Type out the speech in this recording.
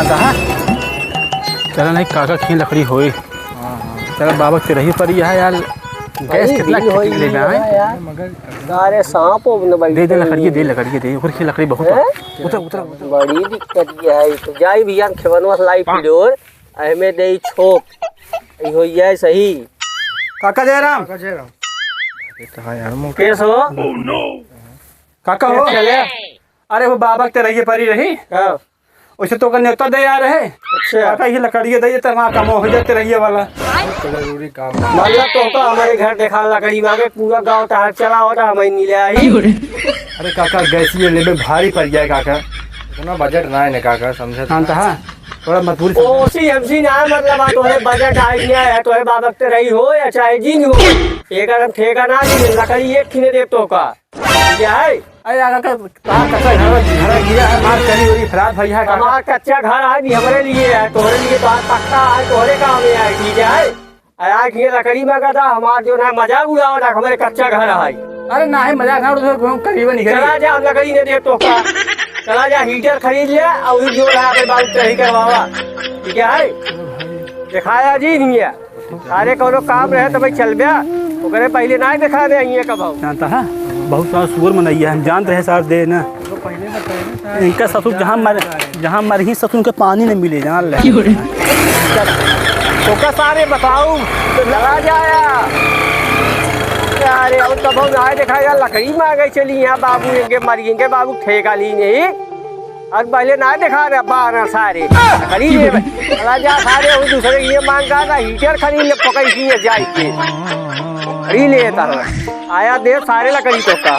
जाता है। चलो नहीं काका खी लकड़ी होई। चलो बाबा तेरही पर है यार, गैस कितना ले जाए मगर सारे सांप दे दे लकड़ी दे और खी लकड़ी बहुत उतर उतर बड़ी दिक्कत है। तो जाई भैया खेवनवा लाई पिडोर एमे दे छोप ई होइए सही। काका जयराम तो हां यार मो केस हो। ओह नो काका हो चले। अरे वो बाबा तेरही पर ही रही हां वैसे तो का न्योता दे आ रहे। अच्छा काका ये लकड़ी दे तो वहां कम हो जाते रहिए वाला जरूरी काम मतलब तो का हमारे घर देखा लकड़ी मांगे पूरा गांव तार चला हो रहा हमें नहीं ले आई। अरे काका गैस ये लेबे भारी पड़ जाए काका, इतना बजट ना है काका समझे जानता है थोड़ा मजबूरी ओसी एमसी ना मतलब तोहे बजट आइडिया है तोहे बाबा ते रही हो या चाहे जिन हो एक अगर ठेका ना दी लकड़ी एक खिने दे तो का क्या है। अरे काका कच्चा घर गिरा है मार करी हुई खराब भई है काका। हमारा कच्चा घर है भी हमारे लिए है तोहरे लिए बात पक्का है तोहरे काम में है ठीक है। आज ये लकड़ी मांगा था हमारा जो है मजाक उड़ावा था हमारे कच्चा घर है। अरे ना है मजाक ना उड़ो करीब नहीं चला जा लकड़ी ने दे तो का चला जा हीटर खरीद ले और जो है अपने बाल सही करवावा ठीक है। दिखाया जी नहीं है सारे कोनो काम रहे तो भाई चल गया ओकरे पहले ना दिखा दे ये कब जानता है बहुत सारा सुअर मनैया हम जानते हैं साथ दे ना इनका ससुर जहाँ मर ही ससुर के पानी नहीं मिले जान ले तो का सारे बताऊं तो चला जाया अरे और तब हम आए दिखाएगा लकड़ी मांगे चली यहाँ बाबू इनके मरियेंगे बाबू ठेका ली नहीं और पहले ना दिखा रहे बारह सारे खरीद चला जा सारे वो दूसरे ये मांगा ना हीटर खरीद ले पकड़ जाए खरीद ले आया दे सारे लकड़ी तो का